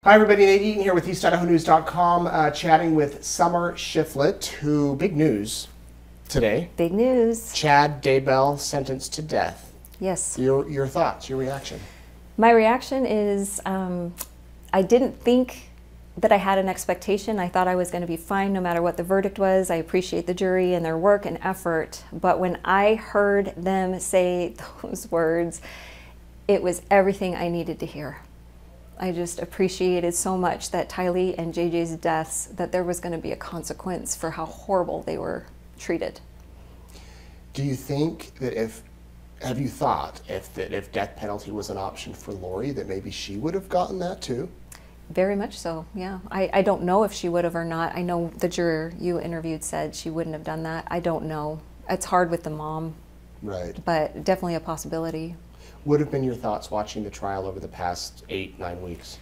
Hi everybody, Nate Eaton here with EastIdahoNews.com, chatting with Summer Shiflet, who, big news today. Big news. Chad Daybell sentenced to death. Yes. Your thoughts, your reaction? My reaction is I didn't think that I had an expectation. I thought I was going to be fine no matter what the verdict was. I appreciate the jury and their work and effort, but when I heard them say those words, it was everything I needed to hear. I just appreciated so much that Tylee and JJ's deaths, that there was going to be a consequence for how horrible they were treated. Do you think that have you thought if death penalty was an option for Lori, that maybe she would have gotten that too? Very much so, yeah. I don't know if she would have or not. I know the juror you interviewed said she wouldn't have done that. I don't know. It's hard with the mom. Right. But definitely a possibility. What have been your thoughts watching the trial over the past 8-9 weeks?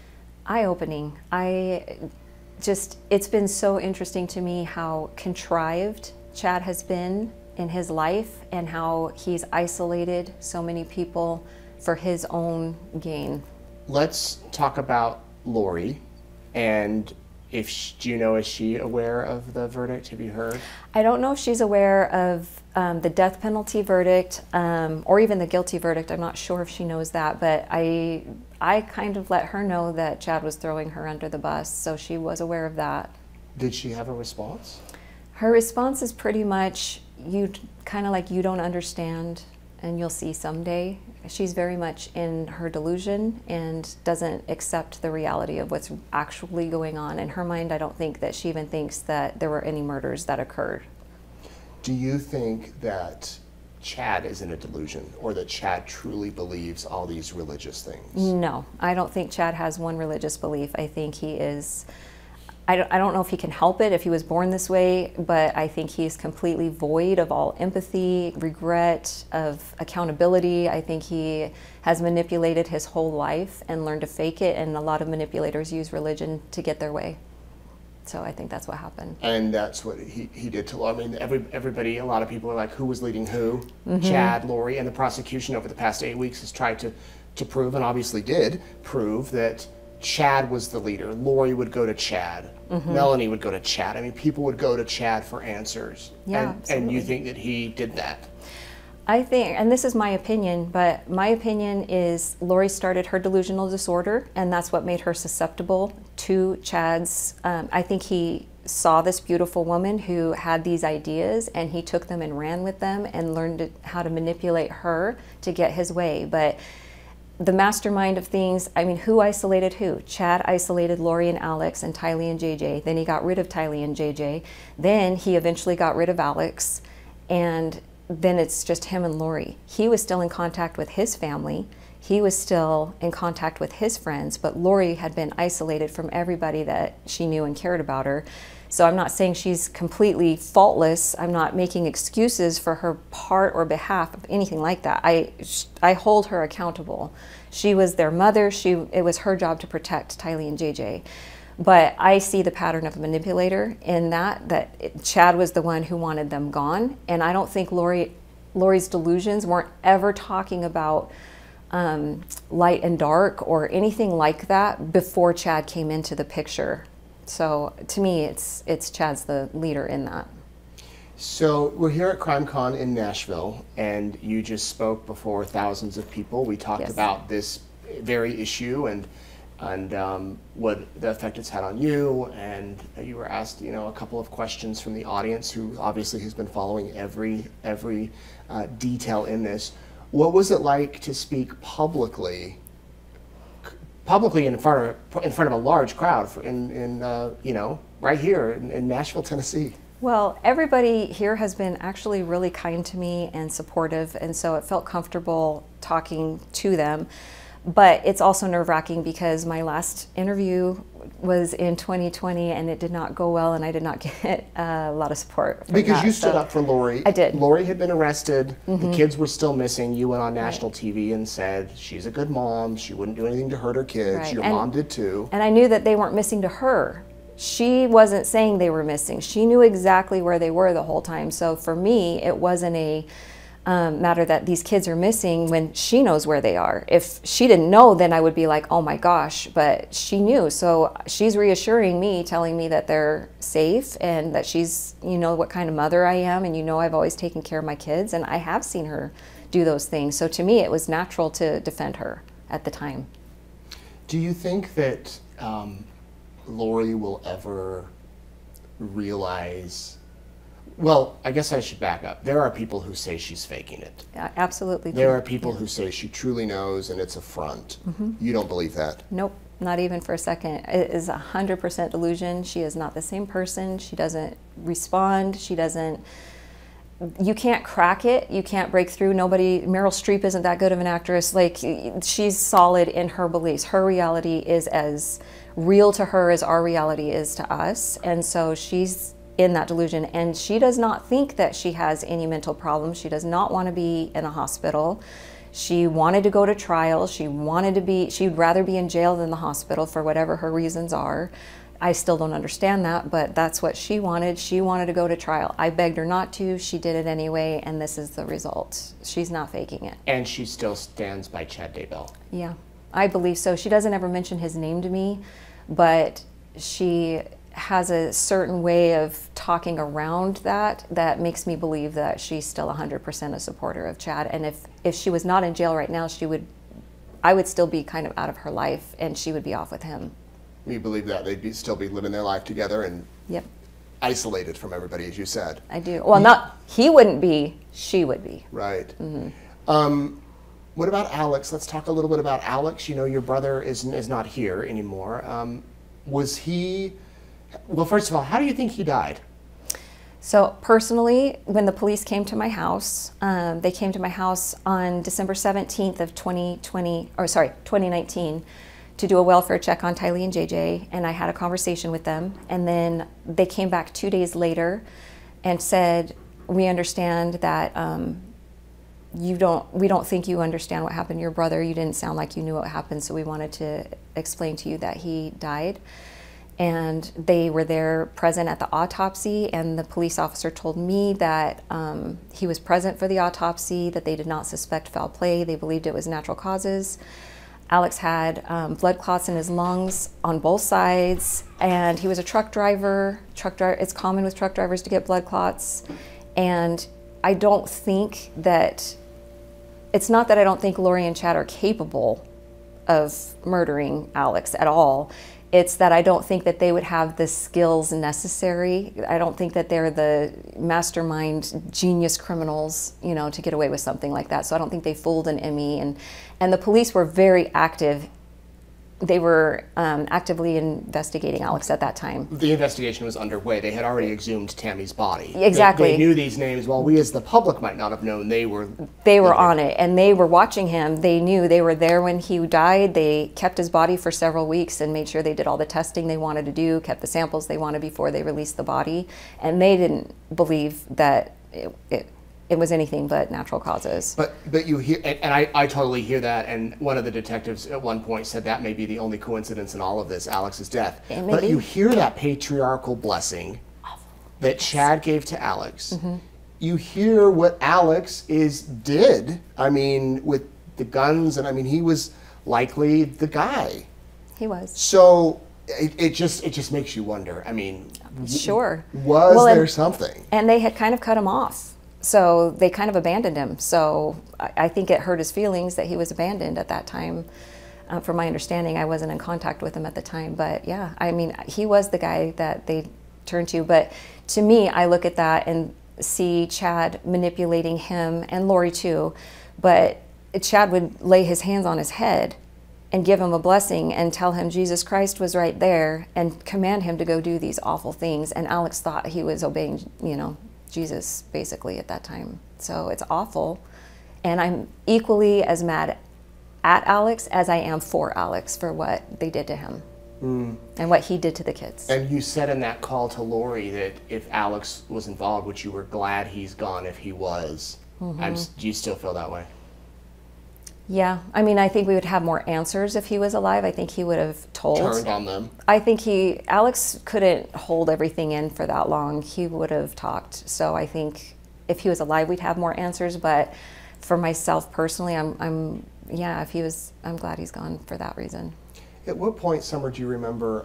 Eye-opening. It's been so interesting to me how contrived Chad has been in his life and how he's isolated so many people for his own gain. Let's talk about Lori, and do you know, is she aware of the verdict? Have you heard? I don't know if she's aware of the death penalty verdict or even the guilty verdict. I'm not sure if she knows that, but I kind of let her know that Chad was throwing her under the bus, so she was aware of that. Did she have a response? Her response is pretty much, kind of like, you don't understand and you'll see someday. She's very much in her delusion and doesn't accept the reality of what's actually going on. In her mind, I don't think that she even thinks that there were any murders that occurred. Do you think that Chad is in a delusion, or that Chad truly believes all these religious things? No, I don't think Chad has one religious belief. I think he is, I don't know if he can help it if he was born this way, but I think he's completely void of all empathy, regret, of accountability. I think he has manipulated his whole life and learned to fake it, and a lot of manipulators use religion to get their way. So I think that's what happened. And that's what he did to Lori. I mean, everybody, a lot of people are like, who was leading who? Chad, Lori, and the prosecution over the past 8 weeks has tried to prove, and obviously did prove, that Chad was the leader. Lori would go to Chad. Melanie would go to Chad. I mean, people would go to Chad for answers. Yeah, and you think that he did that? I think, and this is my opinion, but my opinion is Lori started her delusional disorder, and that's what made her susceptible to Chad's. I think he saw this beautiful woman who had these ideas, and he took them and ran with them and learned how to manipulate her to get his way. But the mastermind of things, I mean, who isolated who? Chad isolated Lori and Alex and Tylee and JJ. Then he got rid of Tylee and JJ. Then he eventually got rid of Alex, and then it's just him and Lori. He was still in contact with his family. He was still in contact with his friends, but Lori had been isolated from everybody that she knew and cared about her. So I'm not saying she's completely faultless. I'm not making excuses for her part or behalf of anything like that. I hold her accountable. She was their mother. It was her job to protect Tylee and JJ. But I see the pattern of a manipulator in that Chad was the one who wanted them gone. And I don't think Lori's delusions weren't ever talking about light and dark or anything like that before Chad came into the picture. So to me, it's Chad's the leader in that. So we're here at CrimeCon in Nashville, and you just spoke before thousands of people. We talked about this very issue and what the effect it's had on you, and you were asked, a couple of questions from the audience, who obviously has been following every detail in this. What was it like to speak publicly in front of a large crowd right here in Nashville, Tennessee? Well, everybody here has been actually really kind to me and supportive, and so it felt comfortable talking to them. But it's also nerve-wracking because my last interview was in 2020 and it did not go well, and I did not get a lot of support. Because you stood up for Lori. I did. Lori had been arrested. The kids were still missing. You went on national TV and said she's a good mom. She wouldn't do anything to hurt her kids. Your mom did too. And I knew that they weren't missing to her. She wasn't saying they were missing. She knew exactly where they were the whole time. So for me, it wasn't matter that these kids are missing when she knows where they are. If she didn't know, then I would be like, oh my gosh, but she knew. So she's reassuring me, telling me that they're safe and that she's, you know, what kind of mother I am, and you know I've always taken care of my kids, and I have seen her do those things. So to me, it was natural to defend her at the time. Do you think that Lori will ever realize... Well, I guess I should back up. There are people who say she's faking it. Yeah, absolutely. There are people who say she truly knows and it's a front. You don't believe that? Nope, not even for a second. It is 100% delusion. She is not the same person. She doesn't respond. She doesn't... You can't crack it. You can't break through. Nobody... Meryl Streep isn't that good of an actress. Like, she's solid in her beliefs. Her reality is as real to her as our reality is to us. And so she's in that delusion, and she does not think that she has any mental problems. She does not want to be in a hospital. She wanted to go to trial. She'd rather be in jail than the hospital for whatever her reasons are. I still don't understand that, but that's what she wanted. She wanted to go to trial. I begged her not to. She did it anyway, and this is the result. She's not faking it. And she still stands by Chad Daybell. Yeah, I believe so. She doesn't ever mention his name to me, but she has a certain way of talking around that makes me believe that she's still 100% a supporter of Chad. And if she was not in jail right now, I would still be kind of out of her life, and she would be off with him. You believe that they'd still be living their life together and yep. isolated from everybody, as you said. I do. Well, he wouldn't be, she would be. Right. What about Alex? Let's talk a little bit about Alex. You know, your brother is not here anymore. Was he... Well, first of all, how do you think he died? So personally, when the police came to my house, they came to my house on December 17th of 2019 to do a welfare check on Tylee and JJ, and I had a conversation with them. And then they came back 2 days later and said, we understand that we don't think you understand what happened to your brother. You didn't sound like you knew what happened, so we wanted to explain to you that he died. And they were there present at the autopsy, and the police officer told me that he was present for the autopsy, that they did not suspect foul play. They believed it was natural causes. Alex had blood clots in his lungs on both sides, and he was a truck driver. It's common with truck drivers to get blood clots. And I don't think that, it's not that I don't think Lori and Chad are capable of murdering Alex at all. It's that I don't think that they would have the skills necessary. I don't think that they're the mastermind genius criminals, you know, to get away with something like that. So I don't think they fooled an Emmy. And the police were very active. They were actively investigating Alex at that time. The investigation was underway. They had already exhumed Tammy's body. Exactly. They knew these names. While we as the public might not have known, they were on it, and they were watching him. They knew. They were there when he died. They kept his body for several weeks and made sure they did all the testing they wanted to do, kept the samples they wanted before they released the body. And they didn't believe that it was anything but natural causes. But you hear, and I totally hear that, and one of the detectives at one point said that may be the only coincidence in all of this, Alex's death. But you hear that patriarchal blessing that Chad gave to Alex. You hear what Alex did, I mean, with the guns, and I mean, he was likely the guy. He was. So it just makes you wonder, I mean, sure. Was there something? And they had kind of cut him off. So they kind of abandoned him. So I think it hurt his feelings that he was abandoned at that time. From my understanding, I wasn't in contact with him at the time. But yeah, I mean, he was the guy that they turned to. But to me, I look at that and see Chad manipulating him, and Lori too. But Chad would lay his hands on his head and give him a blessing and tell him Jesus Christ was right there and command him to go do these awful things. And Alex thought he was obeying, you know, Jesus basically at that time. So it's awful, and I'm equally as mad at Alex as I am for Alex for what they did to him and what he did to the kids. And you said in that call to Lori that if Alex was involved, which you were glad he's gone if he was. Do you still feel that way? Yeah, I mean, I think we would have more answers if he was alive. I think he would have told. Turned on them. I think Alex couldn't hold everything in for that long. He would have talked. So I think if he was alive, we'd have more answers. But for myself personally, yeah, I'm glad he's gone for that reason. At what point, Summer, do you remember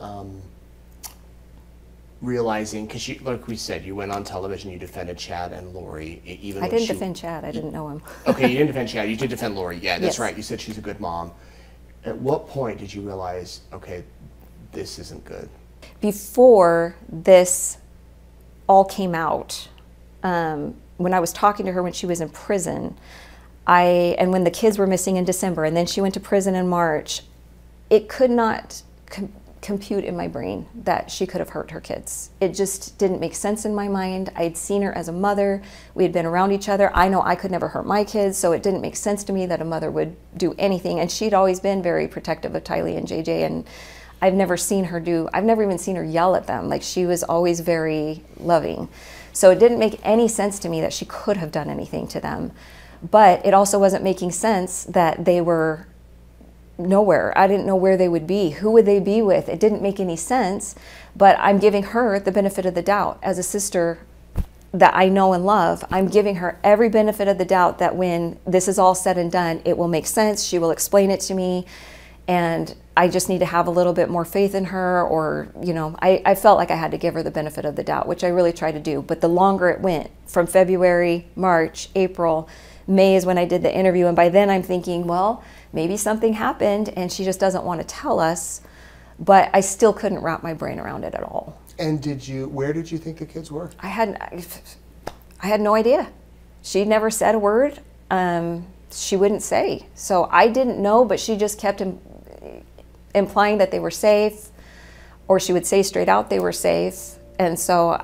realizing, because like we said, you went on television, you defended Chad and Lori, even I didn't defend Chad, I didn't know him. Okay, you didn't defend Chad, you did defend Lori, yeah, that's yes. right, you said she's a good mom. At what point did you realize, okay, this isn't good? Before this all came out, when I was talking to her when she was in prison, and when the kids were missing in December, and then she went to prison in March, it could not compute in my brain that she could have hurt her kids. It just didn't make sense in my mind. I had seen her as a mother. We had been around each other. I know I could never hurt my kids, so it didn't make sense to me that a mother would do anything. And she'd always been very protective of Tylee and JJ, and I've never even seen her yell at them. Like, she was always very loving. So it didn't make any sense to me that she could have done anything to them. But it also wasn't making sense that they were nowhere. I didn't know where they would be. Who would they be with? It didn't make any sense, but I'm giving her the benefit of the doubt. As a sister that I know and love, I'm giving her every benefit of the doubt that when this is all said and done, it will make sense. She will explain it to me, and I just need to have a little bit more faith in her, or, you know, I felt like I had to give her the benefit of the doubt, which I really tried to do. But the longer it went, from February, March, April, May is when I did the interview, and by then I'm thinking, well, maybe something happened and she just doesn't want to tell us, but I still couldn't wrap my brain around it at all. And where did you think the kids were? I had no idea. She never said a word. She wouldn't say. So I didn't know, but she just kept implying that they were safe, or she would say straight out they were safe. And so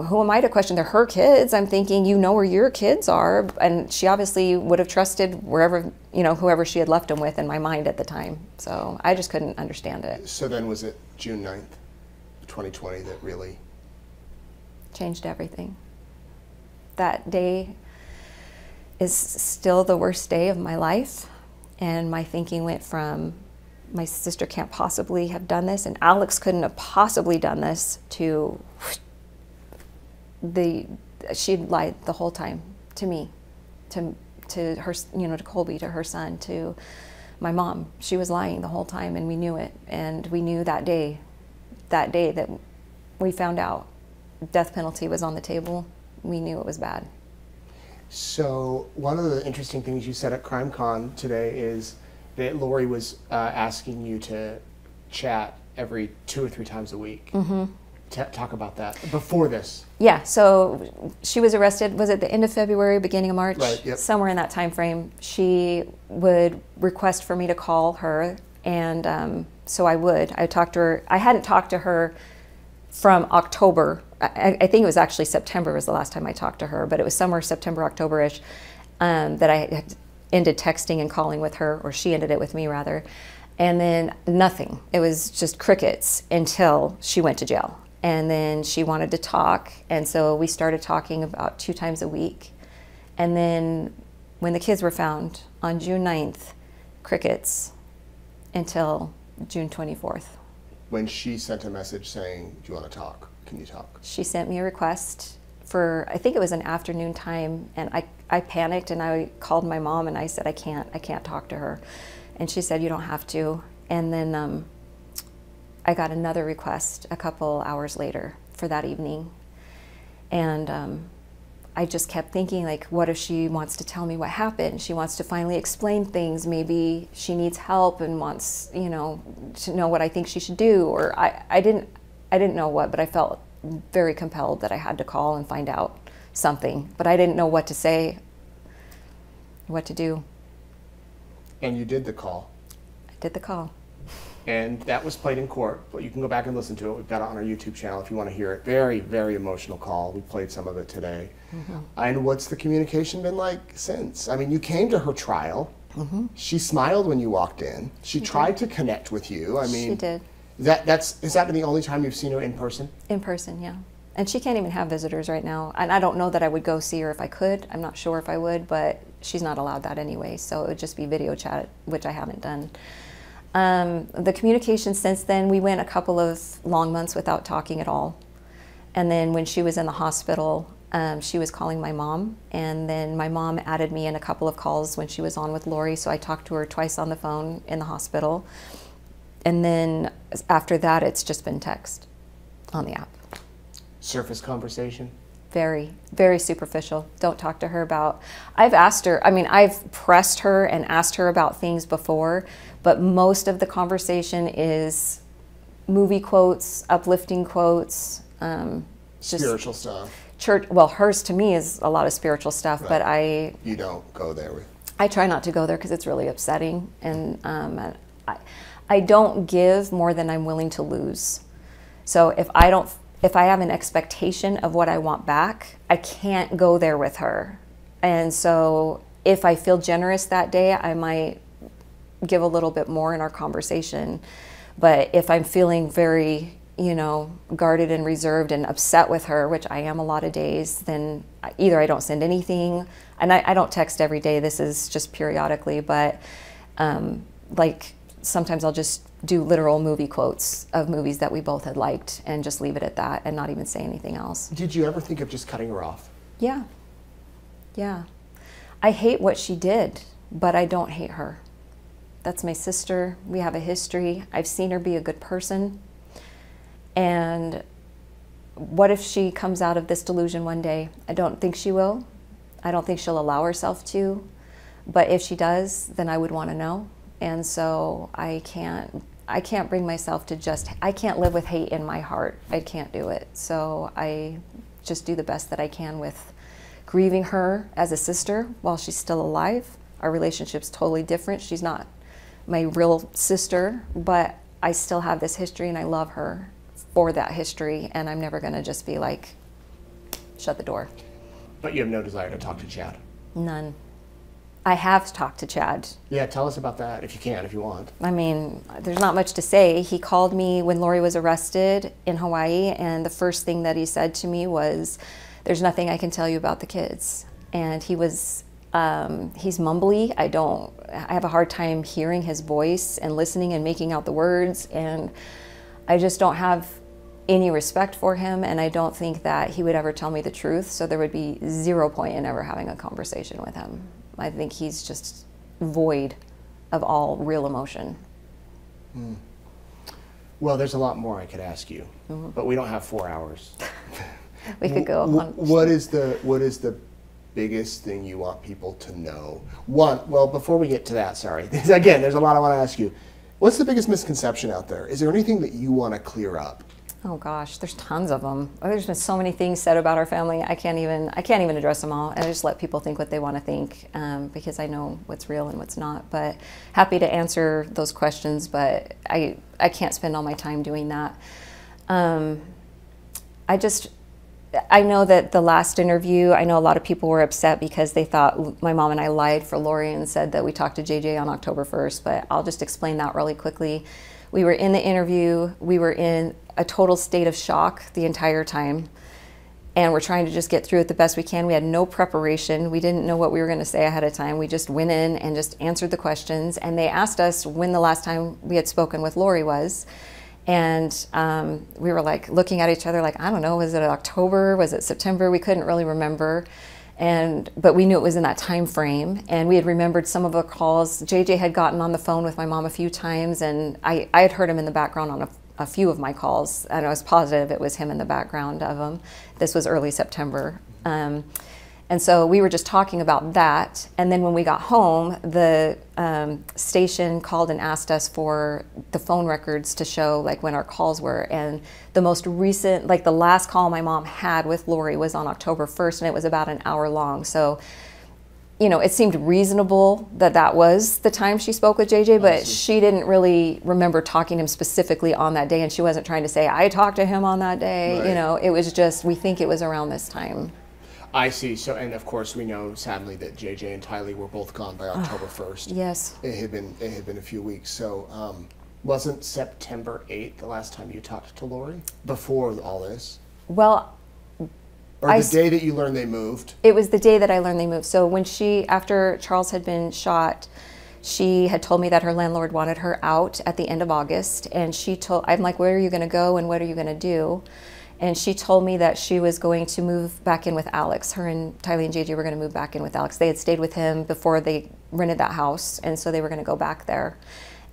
who am I to question? They're her kids. I'm thinking, you know where your kids are. And she obviously would have trusted wherever, you know, whoever she had left them with, in my mind at the time. So I just couldn't understand it. So then was it June 9th, 2020 that really changed everything? That day is still the worst day of my life. And my thinking went from, my sister can't possibly have done this, and Alex couldn't have possibly done this, to she'd lied the whole time to me, to her, you know, to Colby, to her son, to my mom. She was lying the whole time, and we knew it. And we knew that day that we found out death penalty was on the table, we knew it was bad. So one of the interesting things you said at CrimeCon today is that Lori was asking you to chat every 2 or 3 times a week. Mm-hmm. Talk about that before this. Yeah, so she was arrested, was it the end of February, beginning of March? Right, yep. Somewhere in that time frame. She would request for me to call her, and so I would. I talked to her. I hadn't talked to her from October. I think it was actually September was the last time I talked to her, but it was somewhere September, October-ish, that I had ended texting and calling with her, or she ended it with me rather, and then nothing. It was just crickets until she went to jail. And then she wanted to talk, and so we started talking about 2 times a week. And then when the kids were found on June 9th, crickets until June 24th. When she sent a message saying, do you want to talk? Can you talk? She sent me a request for, I think it was an afternoon time, and I panicked, and I called my mom, and I said, I can't talk to her. And she said, you don't have to. And then I got another request a couple hours later for that evening. And I just kept thinking, like, what if she wants to tell me what happened? She wants to finally explain things. Maybe she needs help and wants, you know, to know what I think she should do. Or I didn't know what, but I felt very compelled that I had to call and find out something. But I didn't know what to say, what to do. And you did the call. I did the call. And that was played in court, but you can go back and listen to it. We've got it on our YouTube channel if you want to hear it. Very, very emotional call. We played some of it today. Mm-hmm. And what's the communication been like since? I mean, you came to her trial. Mm-hmm. She smiled when you walked in. She tried to connect with you. I mean, she did. Is that the only time you've seen her in person? In person, yeah. And she can't even have visitors right now. And I don't know that I would go see her if I could. I'm not sure if I would, but she's not allowed that anyway. So it would just be video chat, which I haven't done. The communication since then, we went a couple of long months without talking at all. And then when she was in the hospital, She was calling my mom, and then my mom added me in a couple of calls when she was on with Lori, so I talked to her twice on the phone in the hospital. And then after that, it's just been text on the app. Surface conversation? Very, very superficial. Don't talk to her about, I've asked her, I mean, I've pressed her and asked her about things before, but most of the conversation is movie quotes, uplifting quotes, spiritual stuff. Church, well, hers to me is a lot of spiritual stuff, but You don't go there with... I try not to go there because it's really upsetting, and I don't give more than I'm willing to lose. So if I have an expectation of what I want back, I can't go there with her. And so if I feel generous that day, I might give a little bit more in our conversation. But if I'm feeling very, you know, guarded and reserved and upset with her, which I am a lot of days, then either I don't send anything, and I don't text every day, this is just periodically, but like sometimes I'll just do literal movie quotes of movies that we both had liked and just leave it at that and not even say anything else. Did you ever think of just cutting her off? Yeah. Yeah. I hate what she did, but I don't hate her. That's my sister. We have a history. I've seen her be a good person. And what if she comes out of this delusion one day? I don't think she will. I don't think she'll allow herself to. But if she does, then I would want to know. And so I can't bring myself to I can't live with hate in my heart. I can't do it. So I just do the best that I can with grieving her as a sister while she's still alive. Our relationship's totally different. She's not my real sister, but I still have this history and I love her for that history, and I'm never gonna just be like, shut the door. But you have no desire to talk to Chad? None. I have talked to Chad. Yeah, tell us about that if you can, if you want. I mean, there's not much to say. He called me when Lori was arrested in Hawaii, and the first thing that he said to me was, there's nothing I can tell you about the kids. And he was, he's mumbly. I have a hard time hearing his voice and listening and making out the words, and I just don't have any respect for him, and I don't think that he would ever tell me the truth, so there would be 0 point in ever having a conversation with him. I think he's just void of all real emotion. Mm. Well, there's a lot more I could ask you, but we don't have 4 hours. We could go on. What is the biggest thing you want people to know? Well, before we get to that, sorry. Again, there's a lot I want to ask you. What's the biggest misconception out there? Is there anything that you want to clear up? Oh gosh, there's tons of them. There's been so many things said about our family. I can't even address them all. I just let people think what they want to think because I know what's real and what's not. But happy to answer those questions, but I can't spend all my time doing that. I know that the last interview, I know a lot of people were upset because they thought my mom and I lied for Lori and said that we talked to JJ on October 1st, but I'll just explain that really quickly. We were in the interview, we were in a total state of shock the entire time, and we're trying to just get through it the best we can. We had no preparation. We didn't know what we were going to say ahead of time. We just went in and just answered the questions, and they asked us when the last time we had spoken with Lori was. And we were like looking at each other like, I don't know, was it October? Was it September? We couldn't really remember. But we knew it was in that time frame, and we had remembered some of our calls. JJ had gotten on the phone with my mom a few times, and I had heard him in the background on a few of my calls, and I was positive it was him in the background of them. This was early September. And so we were just talking about that. And then when we got home, the station called and asked us for the phone records to show like when our calls were. And the most recent, like the last call my mom had with Lori was on October 1st, and it was about an hour long. So, you know, it seemed reasonable that that was the time she spoke with JJ, but she didn't really remember talking to him specifically on that day. And she wasn't trying to say, I talked to him on that day. Right. You know, it was just, we think it was around this time. I see. So, and of course, we know sadly that JJ and Tylee were both gone by October 1st. Yes. It had been a few weeks. So, wasn't September 8th the last time you talked to Lori before all this? Well, or the day that you learned they moved? It was the day that I learned they moved. So when after Charles had been shot, she had told me that her landlord wanted her out at the end of August, and I'm like, where are you going to go and what are you going to do? And she told me that she was going to move back in with Alex. Her and Tylee and JJ were going to move back in with Alex. They had stayed with him before they rented that house, and so they were going to go back there.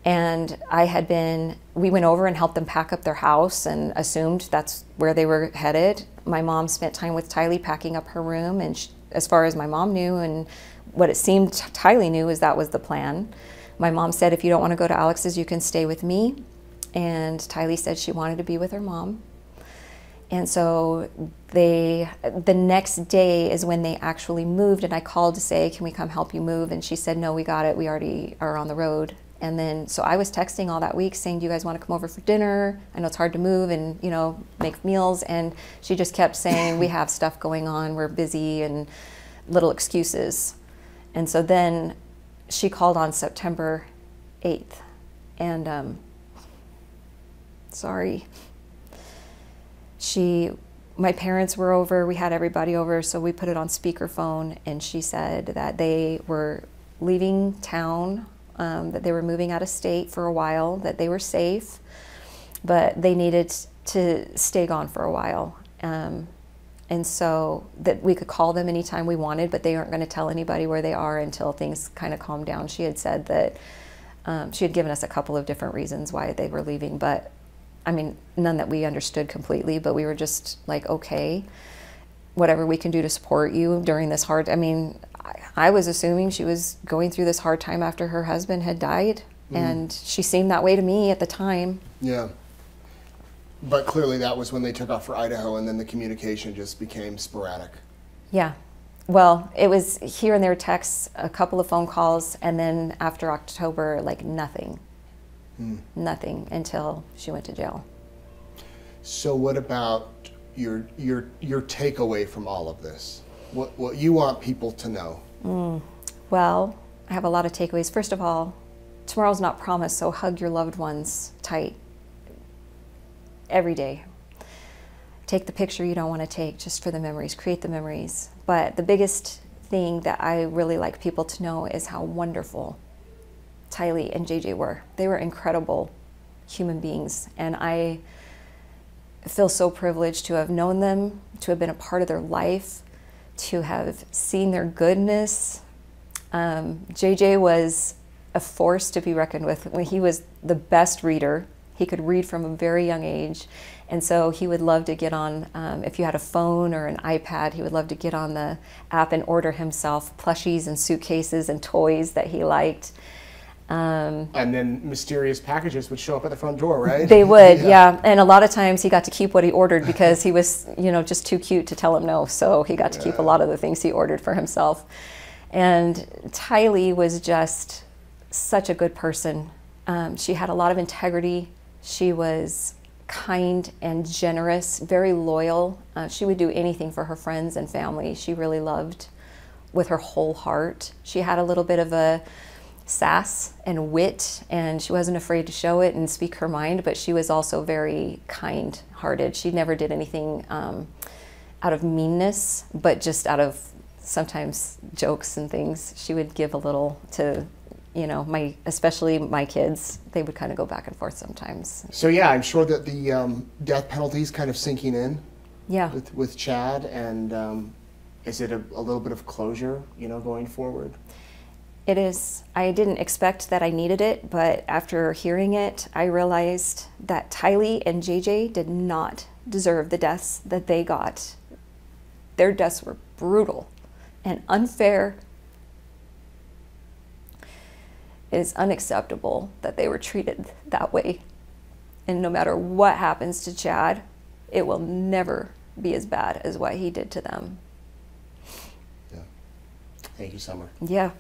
And we went over and helped them pack up their house and assumed that's where they were headed. My mom spent time with Tylee packing up her room, and as far as my mom knew and what it seemed Tylee knew is that was the plan. My mom said, if you don't want to go to Alex's, you can stay with me. And Tylee said she wanted to be with her mom. And so the next day is when they actually moved, and I called to say, can we come help you move? And she said, no, we got it. We already are on the road. And then, so I was texting all that week saying, do you guys want to come over for dinner? I know it's hard to move and, you know, make meals. And she just kept saying, we have stuff going on, we're busy, and little excuses. And so then she called on September 8th. And sorry. My parents were over, we had everybody over, so we put it on speakerphone, and she said that they were leaving town, that they were moving out of state for a while, that they were safe, but they needed to stay gone for a while. And so that we could call them anytime we wanted, but they aren't going to tell anybody where they are until things kind of calm down. She had said that she had given us a couple of different reasons why they were leaving, but I mean, none that we understood completely, but we were just like, okay, whatever we can do to support you during this hard, I mean, I was assuming she was going through this hard time after her husband had died, and she seemed that way to me at the time. Yeah. But clearly that was when they took off for Idaho, and then the communication just became sporadic. Yeah. Well, it was here and there texts, a couple of phone calls, and then after October, like nothing. Nothing until she went to jail. So what about your takeaway from all of this? What you want people to know? Well, I have a lot of takeaways. First of all, tomorrow's not promised, so hug your loved ones tight every day. Take the picture you don't want to take just for the memories. Create the memories. But the biggest thing that I really like people to know is how wonderful Tylee and JJ were. They were incredible human beings, and I feel so privileged to have known them, to have been a part of their life, to have seen their goodness. JJ was a force to be reckoned with. When he was the best reader, he could read from a very young age, and so he would love to get on, if you had a phone or an iPad, he would love to get on the app and order himself plushies and suitcases and toys that he liked. And then mysterious packages would show up at the front door, right? They would, yeah. And a lot of times he got to keep what he ordered because he was, you know, just too cute to tell him no. So he got to keep a lot of the things he ordered for himself. And Tylee was just such a good person. She had a lot of integrity. She was kind and generous, very loyal. She would do anything for her friends and family. She really loved with her whole heart. She had a little bit of a sass and wit, and she wasn't afraid to show it and speak her mind, but she was also very kind-hearted. She never did anything out of meanness, but just out of sometimes jokes and things. She would give a little to, you know, especially my kids. They would kind of go back and forth sometimes. So yeah, I'm sure that the death penalty is kind of sinking in. Yeah. With Chad, and is it a little bit of closure, you know, going forward? It is. I didn't expect that I needed it, but after hearing it, I realized that Tylee and JJ did not deserve the deaths that they got. Their deaths were brutal and unfair. It is unacceptable that they were treated that way. And no matter what happens to Chad, it will never be as bad as what he did to them. Yeah. Thank you, Summer. Yeah.